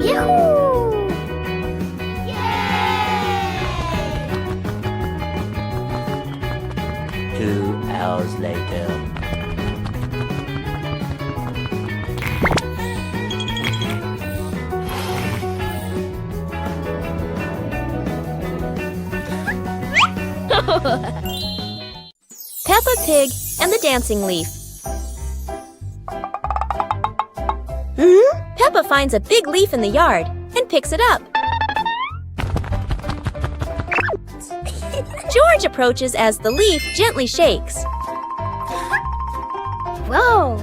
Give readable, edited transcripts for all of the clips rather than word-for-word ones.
Yoo-hoo! 2 hours later. Peppa Pig and the Dancing Leaf. Peppa finds a big leaf in the yard and picks it up. George approaches as the leaf gently shakes. Whoa!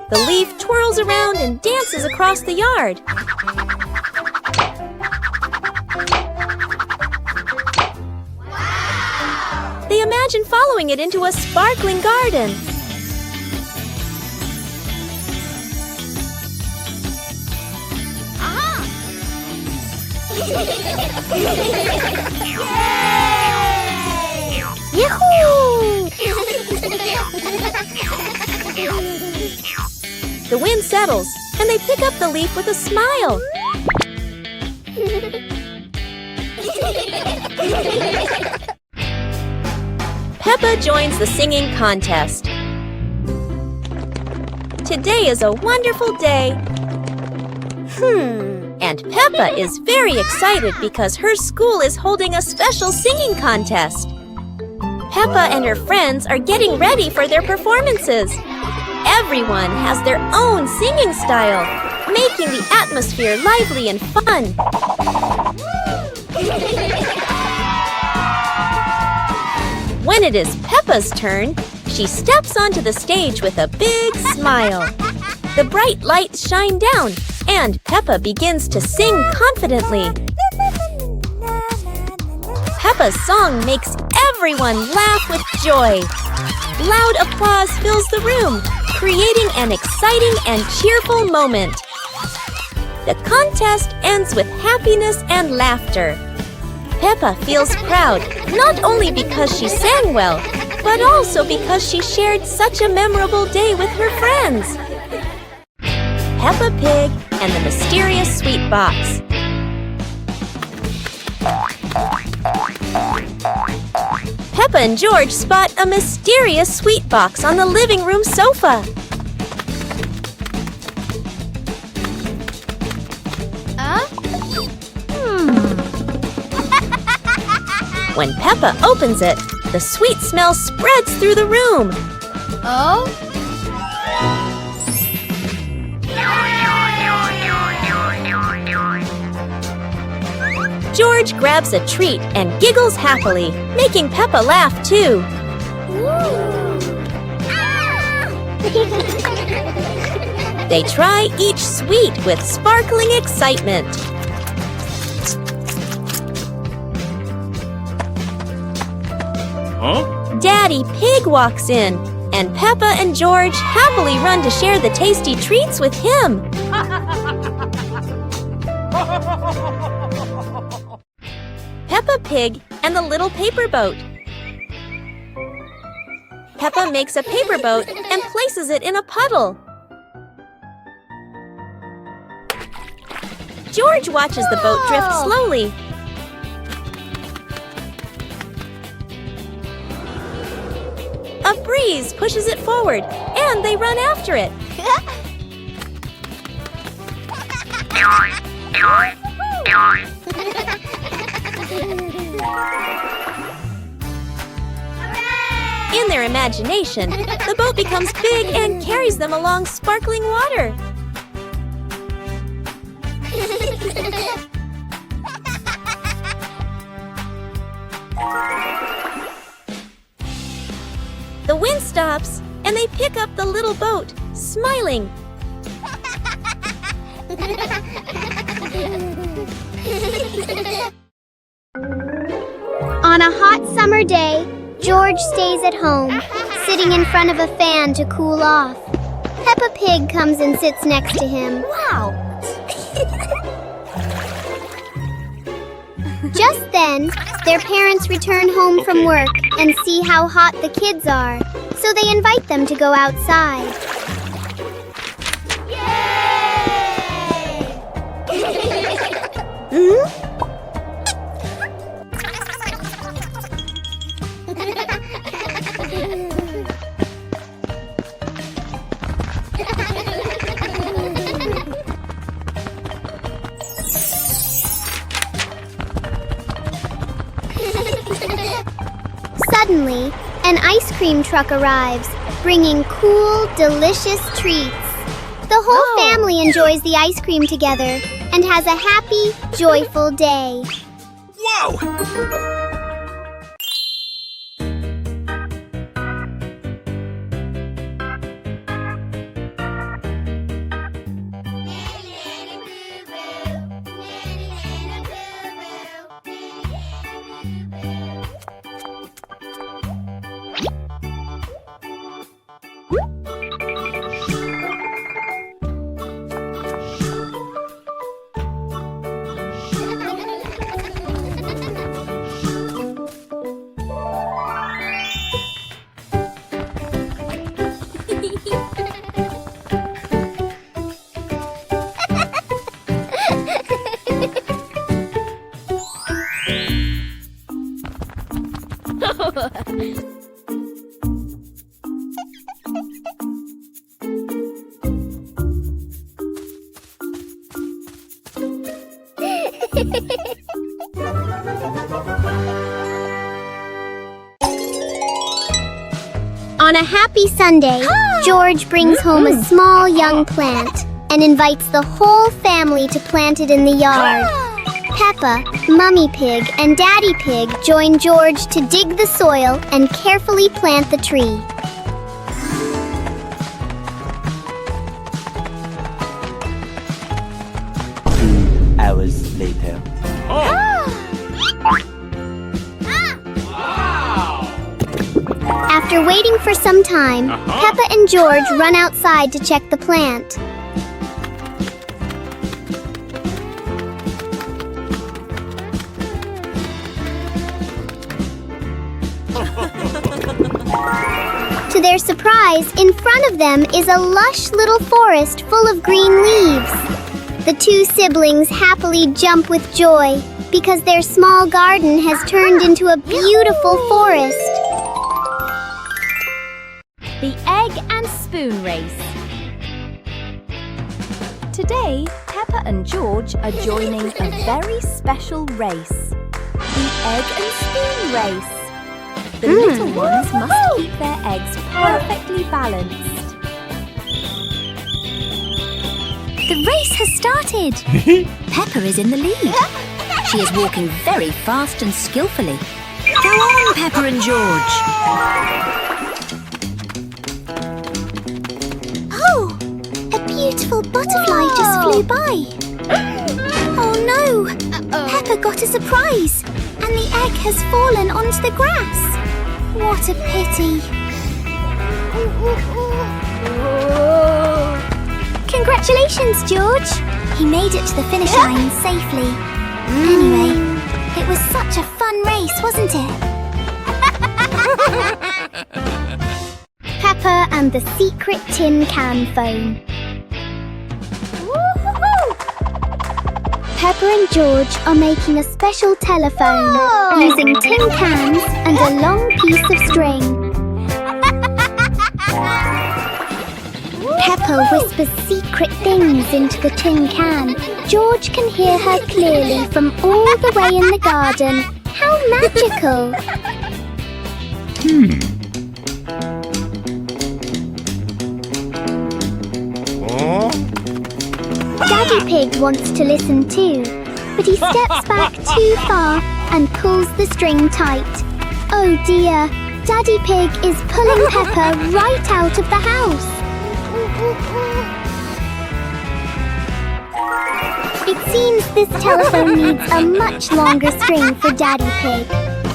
The leaf twirls around and dances across the yard. They imagine following it into a sparkling garden. Yahoo! The wind settles, and they pick up the leaf with a smile. Peppa joins the singing contest. Today is a wonderful day. And Peppa is very excited because her school is holding a special singing contest. Peppa and her friends are getting ready for their performances. Everyone has their own singing style, making the atmosphere lively and fun. When it is Peppa's turn, she steps onto the stage with a big smile. The bright lights shine down, and Peppa begins to sing confidently. Peppa's song makes everyone laugh with joy. Loud applause fills the room, creating an exciting and cheerful moment. The contest ends with happiness and laughter. Peppa feels proud, not only because she sang well, but also because she shared such a memorable day with her friends. Peppa Pig and the Mysterious Sweet Box. Peppa and George spot a mysterious sweet box on the living room sofa. When Peppa opens it, the sweet smell spreads through the room. Oh? George grabs a treat and giggles happily, making Peppa laugh too. They try each sweet with sparkling excitement. Daddy Pig walks in, and Peppa and George happily run to share the tasty treats with him. Peppa Pig and the Little Paper Boat. Peppa makes a paper boat and places it in a puddle. George watches the boat drift slowly. A breeze pushes it forward, and they run after it. In their imagination, the boat becomes big and carries them along sparkling water. The wind stops, and they pick up the little boat, smiling. On a hot summer day, George stays at home, sitting in front of a fan to cool off. Peppa Pig comes and sits next to him. Wow! Just then, their parents return home from work and see how hot the kids are, so they invite them to go outside. Suddenly, an ice cream truck arrives, bringing cool, delicious treats. The whole family enjoys the ice cream together and has a happy, joyful day. Whoa! On a happy Sunday, George brings home a small young plant and invites the whole family to plant it in the yard. Peppa, Mummy Pig, and Daddy Pig join George to dig the soil and carefully plant the tree. Hours later. After waiting for some time, Peppa and George run outside to check the plant. To their surprise, in front of them is a lush little forest full of green leaves. The two siblings happily jump with joy because their small garden has turned into a beautiful forest. The egg and spoon race. Today, Peppa and George are joining a very special race. The egg and spoon race. The little ones must keep their eggs perfectly balanced. The race has started. Peppa is in the lead. She is walking very fast and skillfully. Go on, Peppa and George. Oh, a beautiful butterfly just flew by. Oh no, Peppa got a surprise and the egg has fallen onto the grass. What a pity. Congratulations, George. He made it to the finish line safely. Anyway, it was such a fun race, wasn't it? Peppa and the secret tin can phone. Peppa and George are making a special telephone using tin cans and a long piece of string. Peppa whispers secret things into the tin can. George can hear her clearly from all the way in the garden. How magical! Daddy Pig wants to listen too, but he steps back too far and pulls the string tight. Oh dear, Daddy Pig is pulling Peppa right out of the house. It seems this telephone needs a much longer string for Daddy Pig.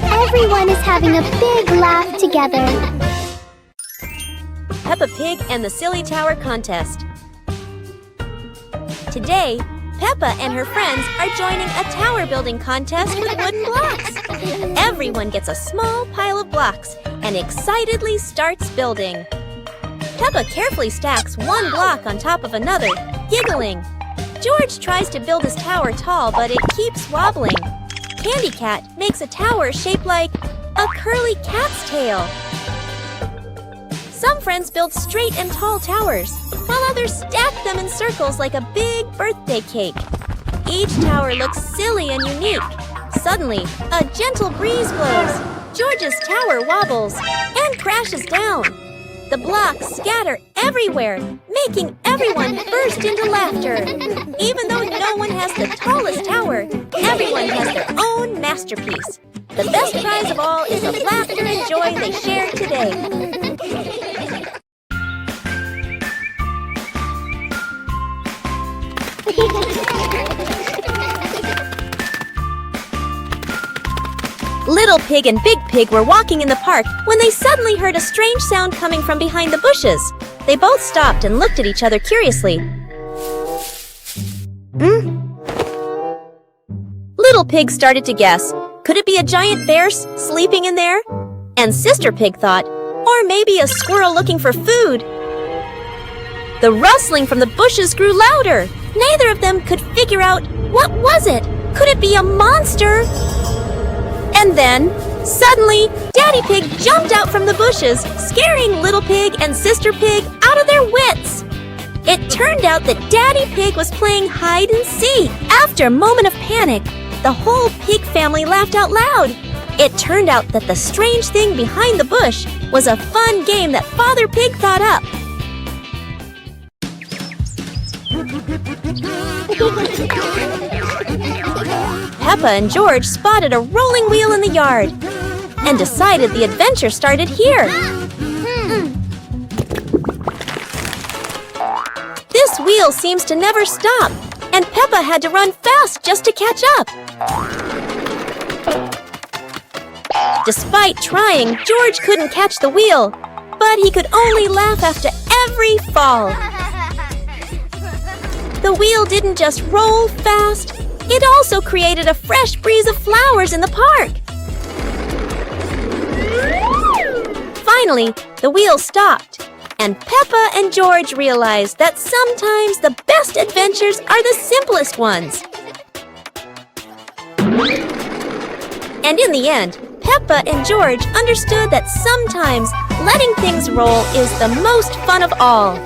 Everyone is having a big laugh together. Peppa Pig and the Silly Tower Contest. Today, Peppa and her friends are joining a tower building contest with wooden blocks. Everyone gets a small pile of blocks and excitedly starts building. Peppa carefully stacks one block on top of another, giggling. George tries to build his tower tall, but it keeps wobbling. Candy Cat makes a tower shaped like a curly cat's tail. Some friends build straight and tall towers, while others stack them in circles like a big birthday cake. Each tower looks silly and unique. Suddenly, a gentle breeze blows. George's tower wobbles and crashes down. The blocks scatter everywhere, making everyone burst into laughter. Even though no one has the tallest tower, everyone has their own masterpiece. The best prize of all is the laughter and joy they shared today. Little Pig and Big Pig were walking in the park when they suddenly heard a strange sound coming from behind the bushes. They both stopped and looked at each other curiously. Little Pig started to guess. Could it be a giant bear sleeping in there? And Sister Pig thought, or maybe a squirrel looking for food. The rustling from the bushes grew louder. Neither of them could figure out, what was it? Could it be a monster? And then, suddenly, Daddy Pig jumped out from the bushes, scaring Little Pig and Sister Pig out of their wits. It turned out that Daddy Pig was playing hide and seek. After a moment of panic, the whole pig family laughed out loud. It turned out that the strange thing behind the bush was a fun game that Father Pig thought up. Peppa and George spotted a rolling wheel in the yard and decided the adventure started here. This wheel seems to never stop, and Peppa had to run fast just to catch up. Despite trying, George couldn't catch the wheel, but he could only laugh after every fall. The wheel didn't just roll fast, it also created a fresh breeze of flowers in the park. Finally, the wheel stopped, and Peppa and George realized that sometimes the best adventures are the simplest ones. And in the end, Peppa and George understood that sometimes letting things roll is the most fun of all.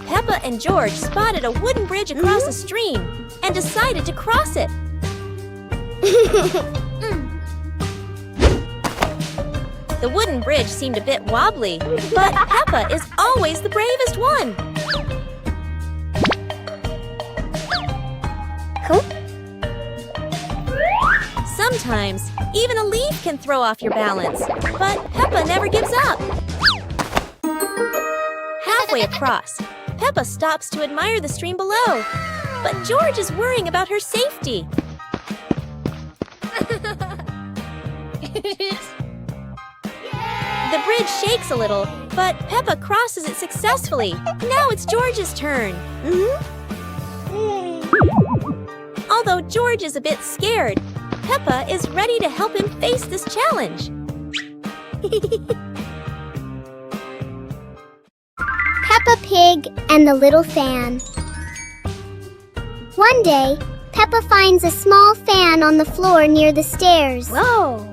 Peppa and George spotted a wooden bridge across a stream and decided to cross it. The wooden bridge seemed a bit wobbly, but Peppa is always the bravest one. Sometimes, even a leaf can throw off your balance, but Peppa never gives up. Halfway across, Peppa stops to admire the stream below, but George is worrying about her safety. The bridge shakes a little, but Peppa crosses it successfully. Now it's George's turn. Although George is a bit scared, Peppa is ready to help him face this challenge. Peppa Pig and the Little Fan. One day, Peppa finds a small fan on the floor near the stairs. Whoa!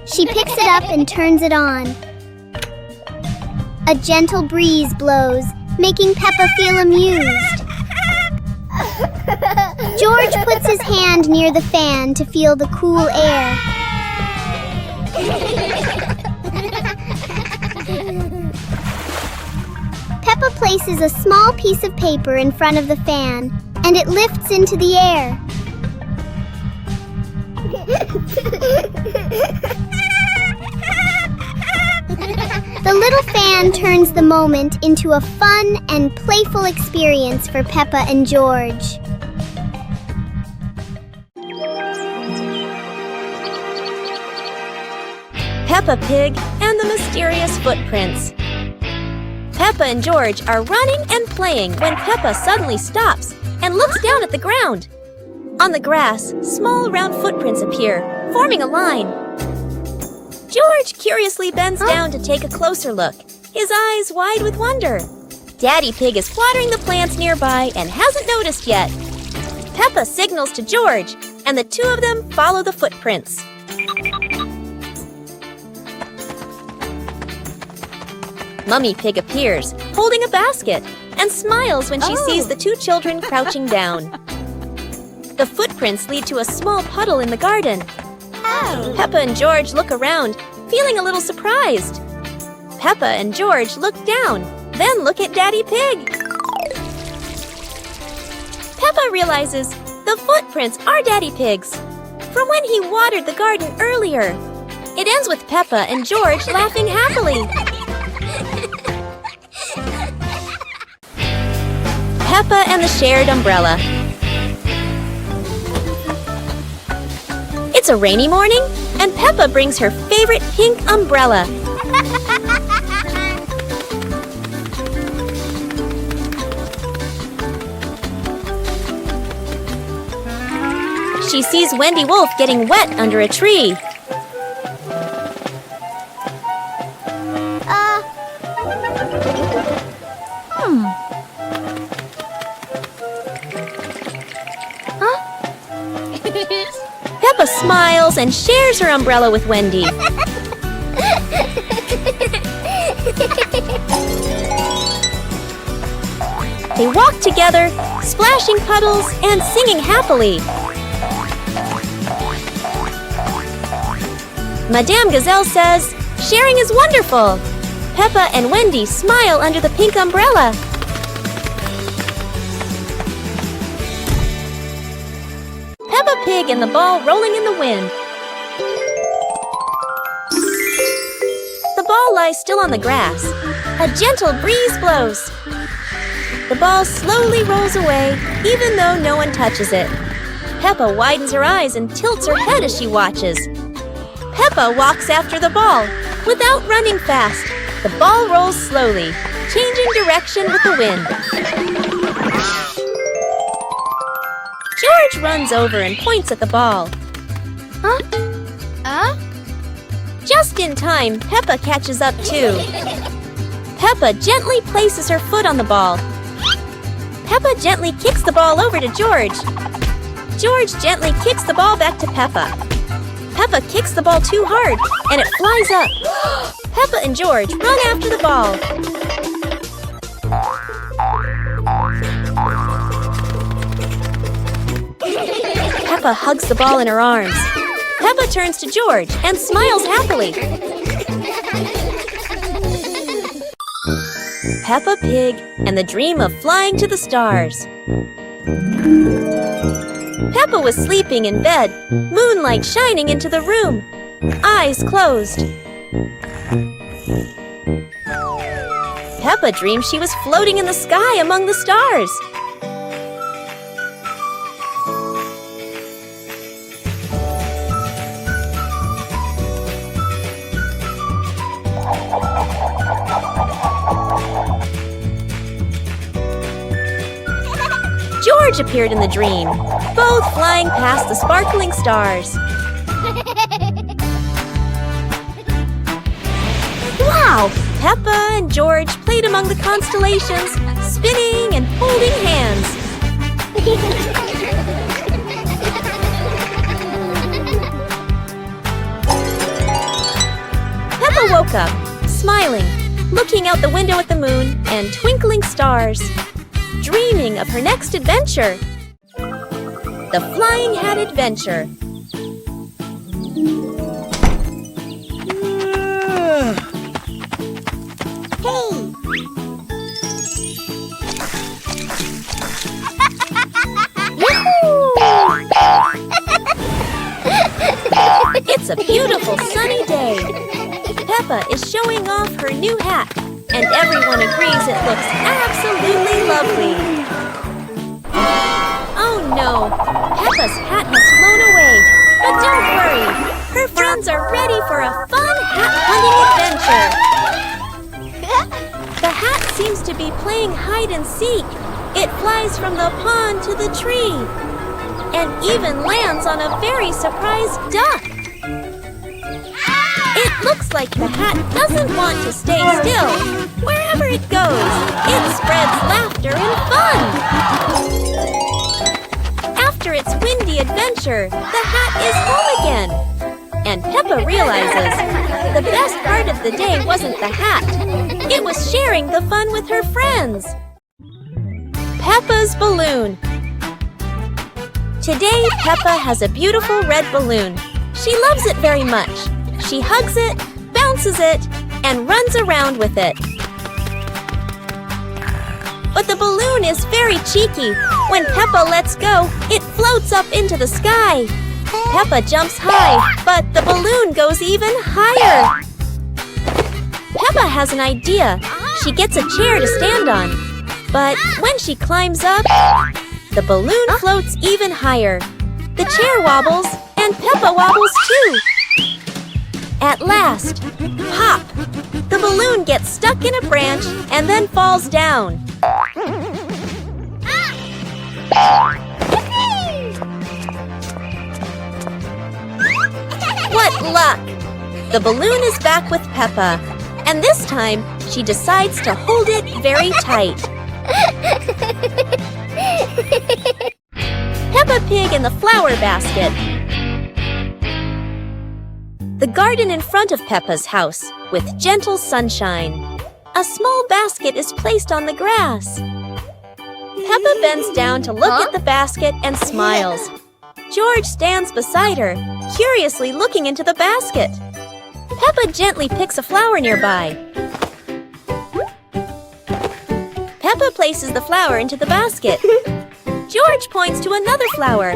She picks it up and turns it on. A gentle breeze blows, making Peppa feel amused. George puts his hand near the fan to feel the cool air. Peppa places a small piece of paper in front of the fan, and it lifts into the air. The little fan turns the moment into a fun and playful experience for Peppa and George. Peppa Pig and the Mysterious Footprints. Peppa and George are running and playing when Peppa suddenly stops and looks down at the ground. On the grass, small round footprints appear, forming a line. George curiously bends down to take a closer look, his eyes wide with wonder. Daddy Pig is watering the plants nearby and hasn't noticed yet. Peppa signals to George, and the two of them follow the footprints. Mummy Pig appears, holding a basket, and smiles when she sees the two children crouching down. The footprints lead to a small puddle in the garden. Peppa and George look around, feeling a little surprised. Peppa and George look down, then look at Daddy Pig. Peppa realizes the footprints are Daddy Pig's, from when he watered the garden earlier. It ends with Peppa and George laughing happily. Peppa and the Shared Umbrella. It's a rainy morning, and Peppa brings her favorite pink umbrella. She sees Wendy Wolf getting wet under a tree. Peppa smiles and shares her umbrella with Wendy. They walk together, splashing puddles and singing happily. Madame Gazelle says, "Sharing is wonderful." Peppa and Wendy smile under the pink umbrella. Peppa Pig and the ball rolling in the wind. The ball lies still on the grass. A gentle breeze blows. The ball slowly rolls away, even though no one touches it. Peppa widens her eyes and tilts her head as she watches. Peppa walks after the ball. Without running fast, the ball rolls slowly, changing direction with the wind. George runs over and points at the ball. Just in time, Peppa catches up too. Peppa gently places her foot on the ball. Peppa gently kicks the ball over to George. George gently kicks the ball back to Peppa. Peppa kicks the ball too hard, and it flies up. Peppa and George run after the ball. Peppa hugs the ball in her arms. Peppa turns to George and smiles happily. Peppa Pig and the Dream of Flying to the Stars. Peppa was sleeping in bed, moonlight shining into the room, eyes closed. Peppa dreamed she was floating in the sky among the stars. George appeared in the dream, both flying past the sparkling stars. Wow! Peppa and George played among the constellations, spinning and holding hands. Peppa woke up, smiling, looking out the window at the moon and twinkling stars, dreaming of her next adventure. The Flying Hat Adventure. It's a beautiful sunny day. Peppa is showing off her new hat, and everyone agrees it looks absolutely lovely. Oh no, Peppa's hat has flown away. But don't worry, her friends are ready for a fun hat playing hide and seek. It flies from the pond to the tree and even lands on a very surprised duck. It looks like the hat doesn't want to stay still. Wherever it goes, it spreads laughter and fun. After its windy adventure, the hat is home again. And Peppa realizes the best part of the day wasn't the hat. It was sharing the fun with her friends. Peppa's balloon. Today, Peppa has a beautiful red balloon. She loves it very much. She hugs it, bounces it, and runs around with it. But the balloon is very cheeky. When Peppa lets go, it floats up into the sky. Peppa jumps high, but the balloon goes even higher. Peppa has an idea. She gets a chair to stand on. But when she climbs up, the balloon floats even higher. The chair wobbles, and Peppa wobbles too. At last, pop! The balloon gets stuck in a branch and then falls down. What luck! The balloon is back with Peppa, and this time she decides to hold it very tight. Peppa Pig in the flower basket. The garden in front of Peppa's house with gentle sunshine. A small basket is placed on the grass. Peppa bends down to look at the basket and smiles. George stands beside her, curiously looking into the basket. Peppa gently picks a flower nearby. Peppa places the flower into the basket. George points to another flower.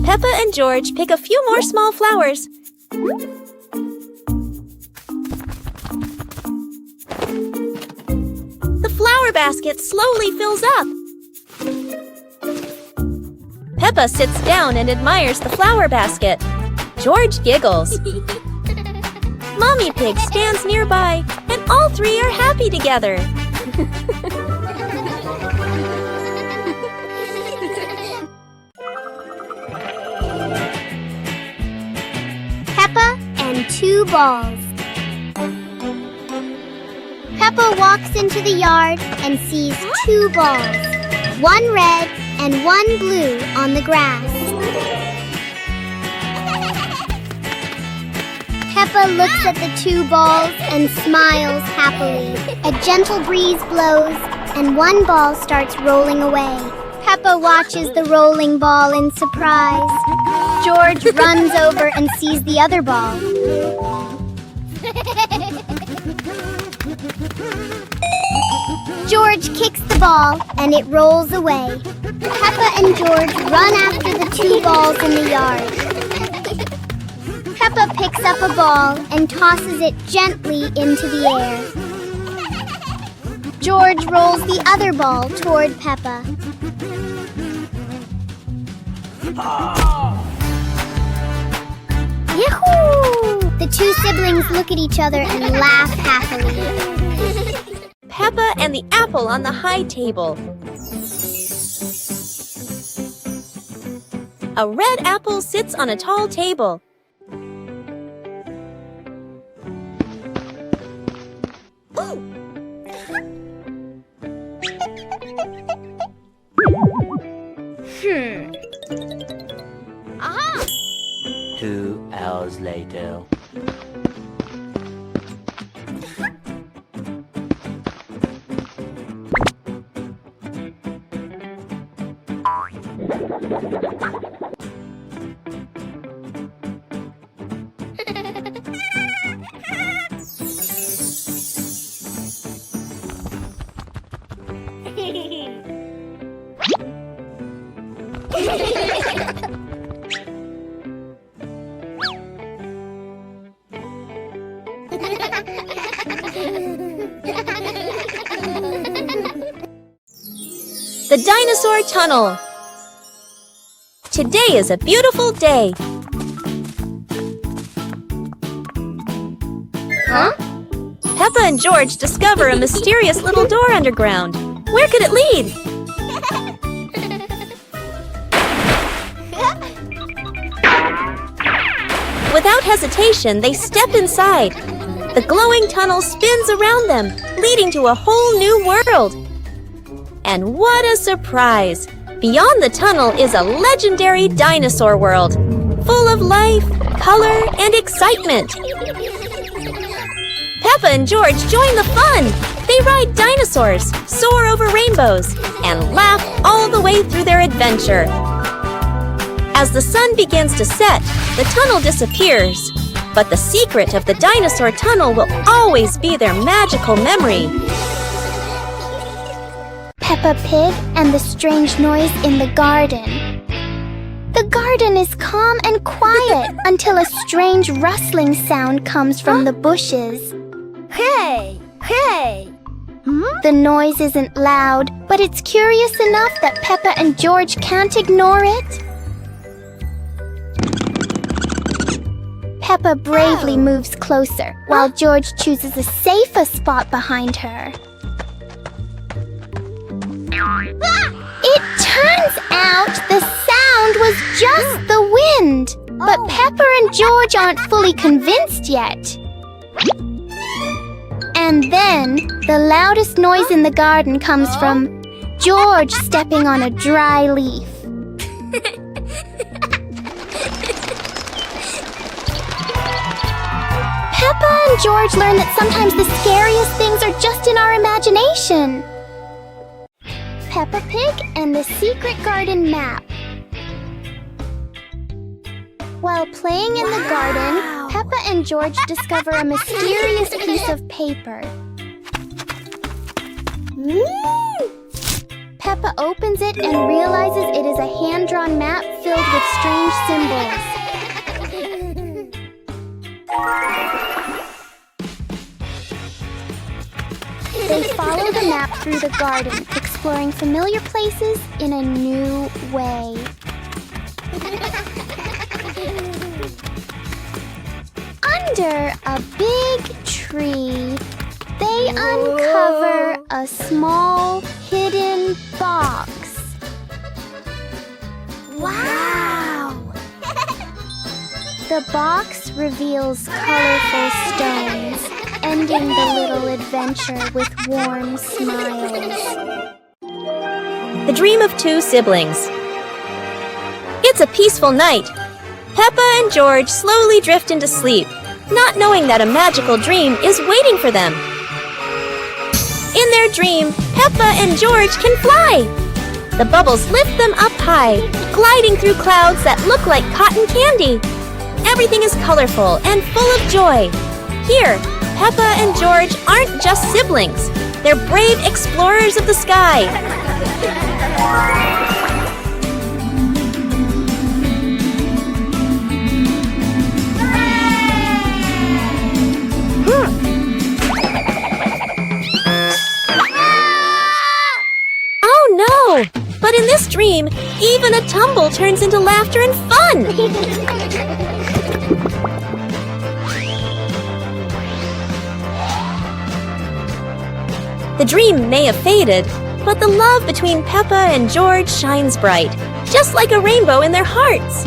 Peppa and George pick a few more small flowers. The flower basket slowly fills up. Peppa sits down and admires the flower basket. George giggles. Mommy Pig stands nearby, and all three are happy together. Peppa and two balls. Peppa walks into the yard and sees two balls, one red and one blue on the grass. Peppa looks at the two balls and smiles happily. A gentle breeze blows and one ball starts rolling away. Peppa watches the rolling ball in surprise. George runs over and sees the other ball. George kicks the ball and it rolls away. Peppa and George run after the two balls in the yard. Peppa picks up a ball and tosses it gently into the air. George rolls the other ball toward Peppa. Yahoo! The two siblings look at each other and laugh happily. Peppa and the apple on the high table. A red apple sits on a tall table. Ooh. 2 hours later. The dinosaur tunnel. Today is a beautiful day. Peppa and George discover a mysterious little door underground. Where could it lead? Without hesitation, they step inside. The glowing tunnel spins around them, leading to a whole new world. And what a surprise! Beyond the tunnel is a legendary dinosaur world, full of life, color, and excitement. Peppa and George join the fun. They ride dinosaurs, soar over rainbows, and laugh all the way through their adventure. As the sun begins to set, the tunnel disappears. But the secret of the dinosaur tunnel will always be their magical memory. Peppa Pig and the strange noise in the garden. The garden is calm and quiet until a strange rustling sound comes from the bushes. Hey! Hey! The noise isn't loud, but it's curious enough that Peppa and George can't ignore it. Peppa bravely moves closer, while George chooses a safer spot behind her. It turns out the sound was just the wind, but Peppa and George aren't fully convinced yet. And then, the loudest noise in the garden comes from George stepping on a dry leaf. Peppa and George learn that sometimes the scariest things are just in our imagination. Peppa Pig and the Secret Garden Map. While playing in the garden, Peppa and George discover a mysterious piece of paper. Peppa opens it and realizes it is a hand-drawn map filled with strange symbols. They follow the map through the garden, exploring familiar places in a new way. Under a big tree, they uncover a small hidden box. Wow! The box reveals colorful stones, ending the little adventure with warm smiles. The Dream of Two Siblings. It's a peaceful night. Peppa and George slowly drift into sleep, not knowing that a magical dream is waiting for them. In their dream, Peppa and George can fly. The bubbles lift them up high, gliding through clouds that look like cotton candy. Everything is colorful and full of joy. Here, Peppa and George aren't just siblings. They're brave explorers of the sky. Oh no! But in this dream, even a tumble turns into laughter and fun! The dream may have faded, but the love between Peppa and George shines bright, just like a rainbow in their hearts.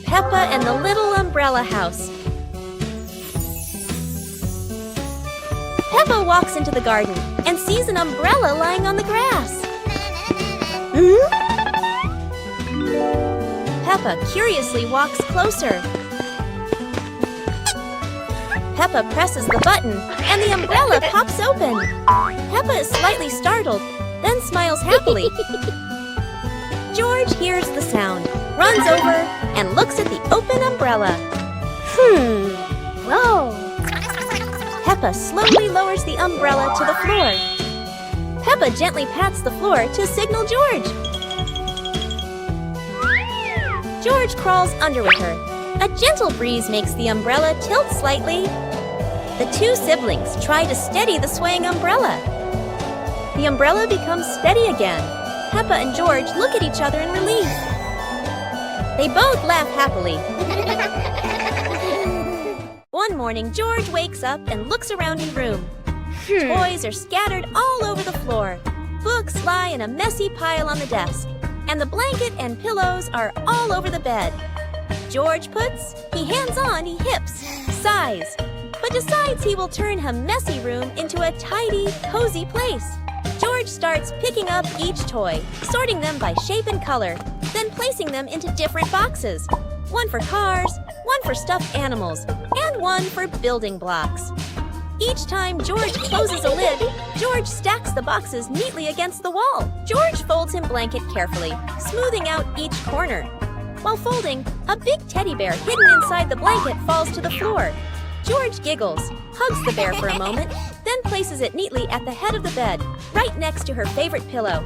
Peppa and the Little Umbrella House. Peppa walks into the garden and sees an umbrella lying on the grass. Peppa curiously walks closer. Peppa presses the button, and the umbrella pops open. Peppa is slightly startled, then smiles happily. George hears the sound, runs over, and looks at the open umbrella. Whoa! Peppa slowly lowers the umbrella to the floor. Peppa gently pats the floor to signal George. George crawls under with her. A gentle breeze makes the umbrella tilt slightly. The two siblings try to steady the swaying umbrella. The umbrella becomes steady again. Peppa and George look at each other in relief. They both laugh happily. One morning, George wakes up and looks around his room. Toys are scattered all over the floor. Books lie in a messy pile on the desk. And the blanket and pillows are all over the bed. George he hands on, he hips, sighs, but decides he will turn a messy room into a tidy, cozy place. George starts picking up each toy, sorting them by shape and color, then placing them into different boxes. One for cars, one for stuffed animals, and one for building blocks. Each time George closes a lid, George stacks the boxes neatly against the wall. George folds his blanket carefully, smoothing out each corner. While folding, a big teddy bear hidden inside the blanket falls to the floor. George giggles, hugs the bear for a moment, then places it neatly at the head of the bed, right next to her favorite pillow.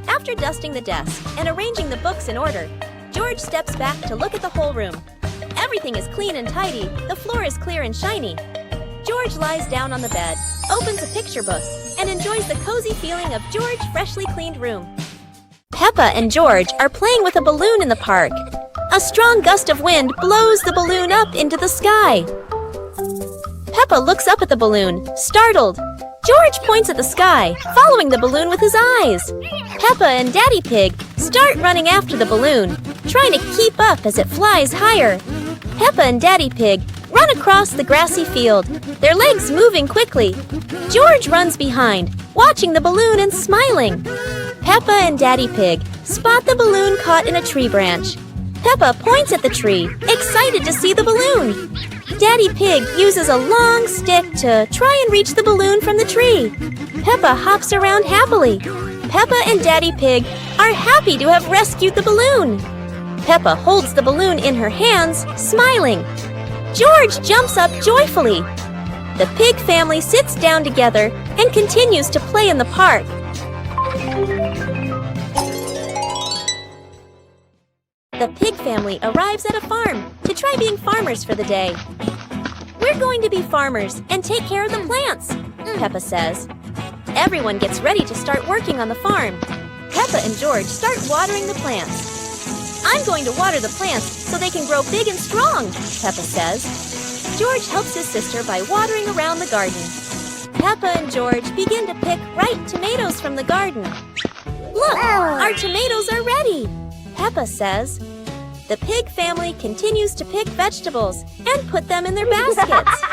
After dusting the desk and arranging the books in order, George steps back to look at the whole room. Everything is clean and tidy, the floor is clear and shiny. George lies down on the bed, opens a picture book, and enjoys the cozy feeling of George's freshly cleaned room. Peppa and George are playing with a balloon in the park. A strong gust of wind blows the balloon up into the sky. Peppa looks up at the balloon, startled. George points at the sky, following the balloon with his eyes. Peppa and Daddy Pig start running after the balloon, trying to keep up as it flies higher. Peppa and Daddy Pig run across the grassy field, their legs moving quickly. George runs behind, watching the balloon and smiling. Peppa and Daddy Pig spot the balloon caught in a tree branch. Peppa points at the tree, excited to see the balloon. Daddy Pig uses a long stick to try and reach the balloon from the tree. Peppa hops around happily. Peppa and Daddy Pig are happy to have rescued the balloon. Peppa holds the balloon in her hands, smiling. George jumps up joyfully. The pig family sits down together and continues to play in the park. The pig family arrives at a farm to try being farmers for the day. We're going to be farmers and take care of the plants, Peppa says. Everyone gets ready to start working on the farm. Peppa and George start watering the plants. I'm going to water the plants so they can grow big and strong, Peppa says. George helps his sister by watering around the garden. Peppa and George begin to pick ripe tomatoes from the garden. Look, our tomatoes are ready, Peppa says. The pig family continues to pick vegetables and put them in their baskets.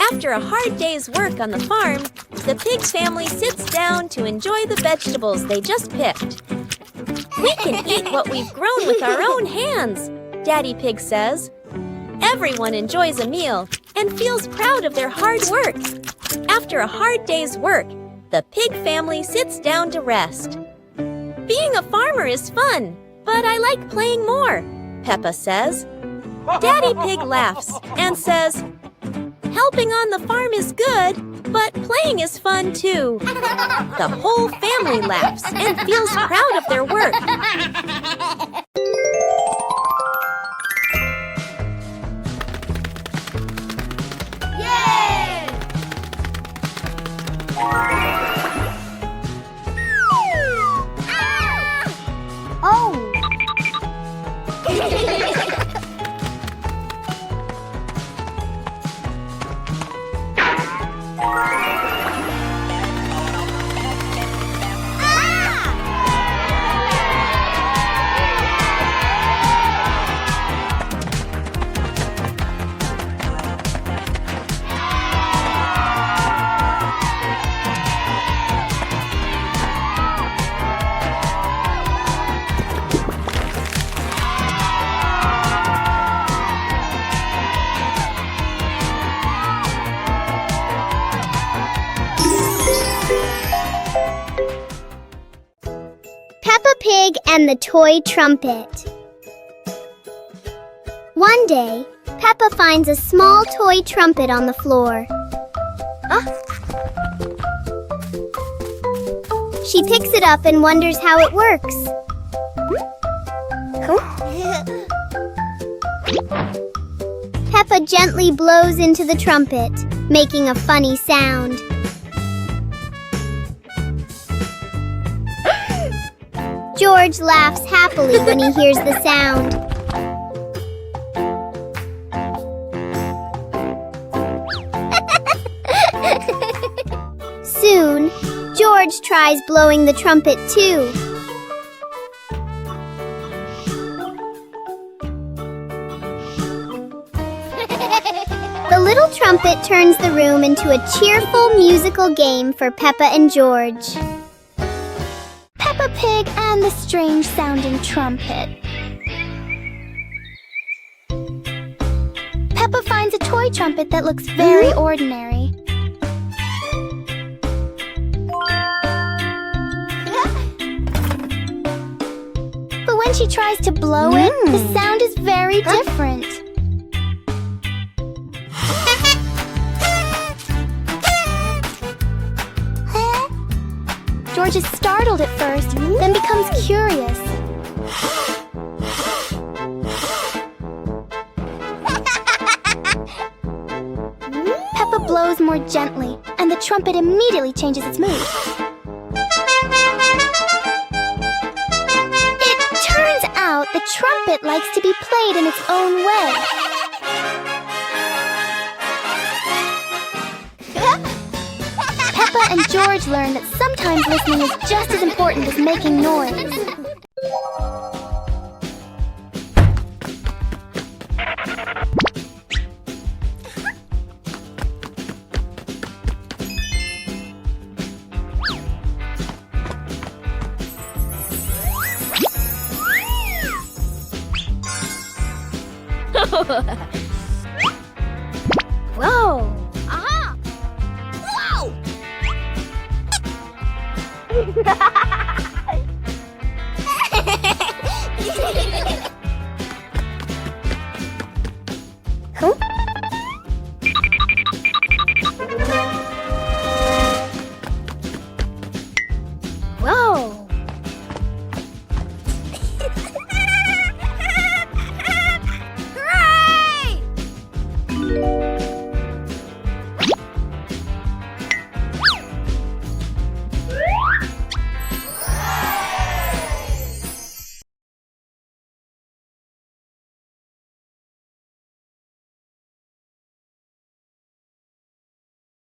After a hard day's work on the farm, the pig family sits down to enjoy the vegetables they just picked. We can eat what we've grown with our own hands, Daddy Pig says. Everyone enjoys a meal and feels proud of their hard work. After a hard day's work, the pig family sits down to rest. Being a farmer is fun, but I like playing more, Peppa says. Daddy Pig laughs and says, helping on the farm is good, but playing is fun too. The whole family laughs and feels proud of their work. Yay! Oh! Peppa Pig and the Toy Trumpet. One day, Peppa finds a small toy trumpet on the floor. She picks it up and wonders how it works. Peppa gently blows into the trumpet, making a funny sound. George laughs happily when he hears the sound. Soon, George tries blowing the trumpet too. The little trumpet turns the room into a cheerful musical game for Peppa and George. Peppa Pig and the strange sounding trumpet. Peppa finds a toy trumpet that looks very ordinary. But when she tries to blow it, the sound is very different. George is startled at first, then becomes curious. Peppa blows more gently, and the trumpet immediately changes its mood. It turns out the trumpet likes to be played in its own way. Peppa and George learn that sometimes listening is just as important as making noise. Whoa! Ah! Whoa!